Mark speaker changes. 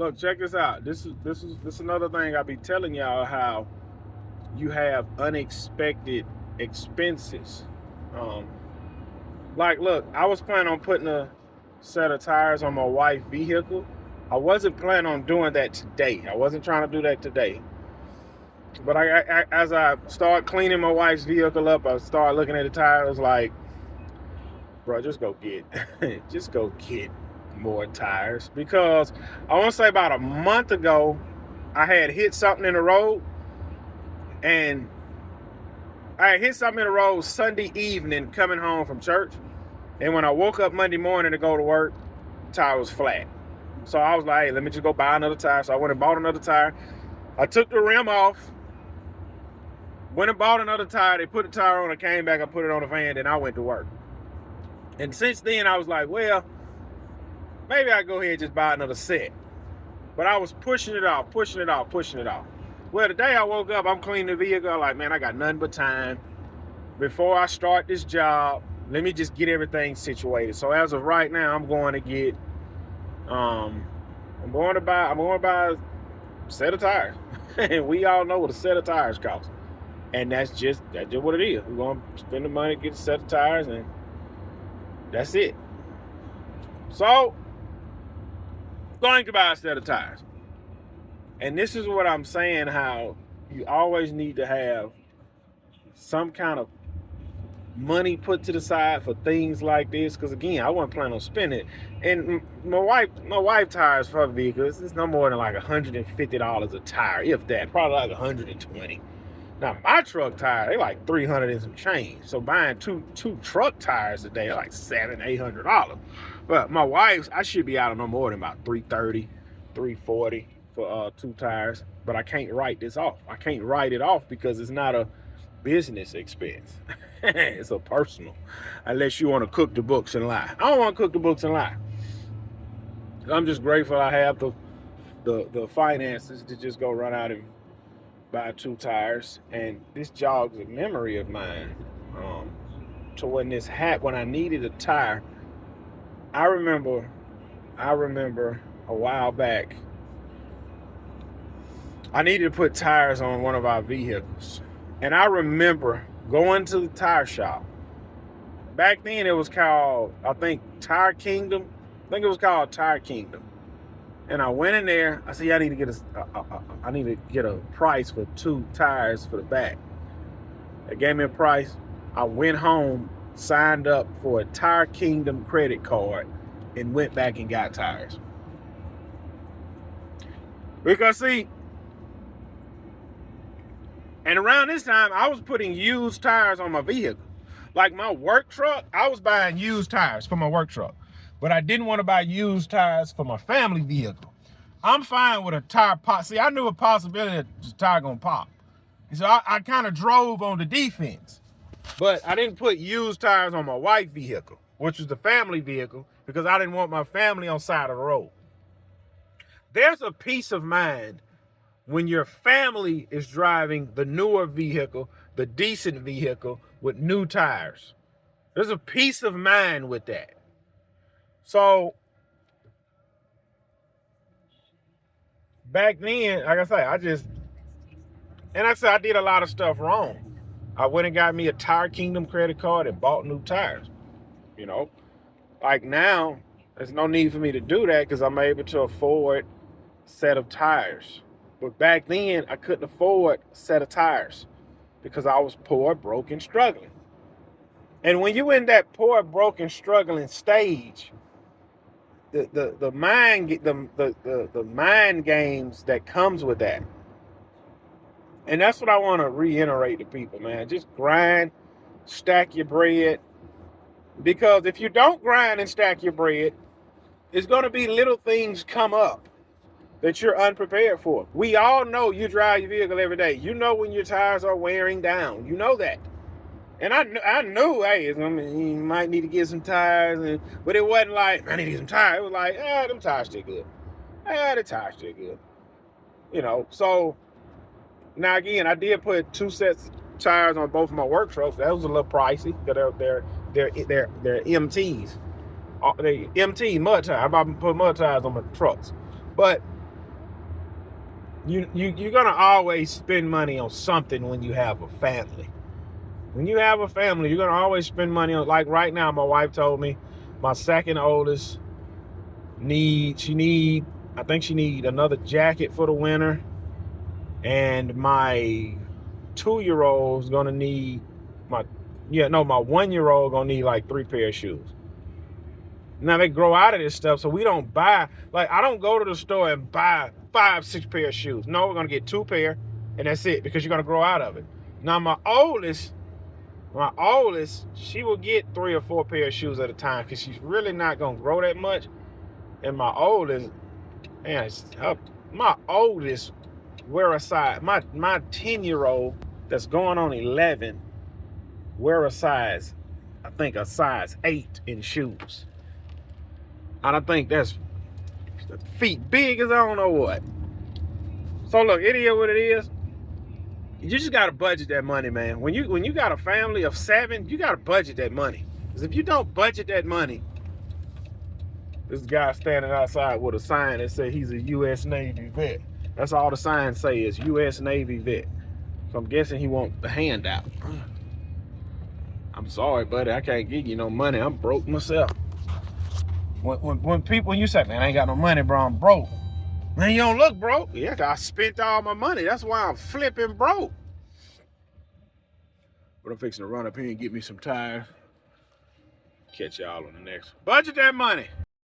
Speaker 1: Look, check this out. This is another thing I be telling y'all, how you have unexpected expenses. Um, like, look, I was planning on putting a set of tires on my wife's vehicle. I wasn't planning on doing that today. I wasn't trying to do that today. But as I start cleaning my wife's vehicle up, I start looking at the tires like, bro, just go get more tires. Because I want to say about a month ago, I had hit something in the road, and I had hit something in the road Sunday evening coming home from church. And when I woke up Monday morning to go to work, the tire was flat. So I was like, hey, let me just go buy another tire. So I went and bought another tire. I took the rim off, went and bought another tire. They put the tire on, I came back, I put it on the van, and I went to work. And since then, I was like, well, maybe I go ahead and just buy another set. But I was pushing it off. Well, the day I woke up, I'm cleaning the vehicle. I'm like, man, I got nothing but time. Before I start this job, let me just get everything situated. So as of right now, I'm going to buy a set of tires. And we all know what a set of tires costs. And that's just what it is. We're going to spend the money, get a set of tires, and that's it. So, going to buy a set of tires. And this is what I'm saying, how you always need to have some kind of money put to the side for things like this. Because again, I wasn't planning on spending it. And my wife tires for her vehicles, it's no more than like $150 a tire, if that, probably like $120. Now my truck tire, they like $300 and some change. So buying two truck tires today are like $700-800. But my wife's, I should be out of no more than about $330, $340 for 2 tires. But I can't write this off. I can't write it off because it's not a business expense. It's a personal, unless you want to cook the books and lie. I don't want to cook the books and lie. I'm just grateful I have the finances to just go run out and buy 2 tires. And this jogs a memory of mine. To when I needed a tire, I remember a while back, I needed to put tires on one of our vehicles. And I remember going to the tire shop. Back then it was called, I think, Tire Kingdom. I think it was called Tire Kingdom. And I went in there. I said, yeah, I need to get a price for 2 tires for the back. They gave me a price. I went home, signed up for a Tire Kingdom credit card, and went back and got tires. Because see, and around this time, I was putting used tires on my vehicle. Like my work truck, I was buying used tires for my work truck. But I didn't want to buy used tires for my family vehicle. I'm fine with a tire pop. See, I knew a possibility that the tire gonna pop. And so I kind of drove on the defense. But I didn't put used tires on my wife's vehicle, which was the family vehicle, because I didn't want my family on side of the road. There's a peace of mind when your family is driving the newer vehicle, the decent vehicle with new tires. There's a peace of mind with that. So back then, like I say, I did a lot of stuff wrong. I went and got me a Tire Kingdom credit card and bought new tires. You know, like now, there's no need for me to do that because I'm able to afford a set of tires. But back then, I couldn't afford a set of tires because I was poor, broke, and struggling. And when you're in that poor, broken, struggling stage, the mind games that comes with that. And that's what I want to reiterate to people, man. Just grind, stack your bread. Because if you don't grind and stack your bread, it's going to be little things come up that you're unprepared for. We all know you drive your vehicle every day. You know when your tires are wearing down. You know that. And I knew, hey, you might need to get some tires. But it wasn't like, I need to get some tires. It was like, them tires still good. The tires still good. You know, so now again, I did put 2 sets of tires on both of my work trucks. That was a little pricey because they're MTs. They MT mud tires. I'm about to put mud tires on my trucks. But You're gonna always spend money on something when you have a family. When you have a family, you're gonna always spend money on. Like right now, my wife told me my second oldest I think she need another jacket for the winter, and my 2-year-old is gonna need my 1-year-old gonna need like 3 pair of shoes. Now they grow out of this stuff, so we don't buy, like I don't go to the store and buy 5-6 pair of shoes. No, we're gonna get 2 pair, and that's it, because you're gonna grow out of it. Now my oldest, she will get 3 or 4 pair of shoes at a time, because she's really not gonna grow that much. And my oldest, man, my oldest wear a size. My 10-year-old that's going on 11 wear a size 8 in shoes. And I think that's feet big as I don't know what. So look, it is what it is. You just gotta budget that money, man. When you got a family of 7, you gotta budget that money. Because if you don't budget that money, this guy standing outside with a sign that says he's a U.S. Navy vet. That's all the signs say is U.S. Navy vet. So I'm guessing he wants the handout. I'm sorry, buddy. I can't give you no money. I'm broke myself. When you say, man, I ain't got no money, bro, I'm broke. Man, you don't look broke. Yeah, I spent all my money. That's why I'm flipping broke. But I'm fixing to run up here and get me some tires. Catch y'all on the next one. Budget that money.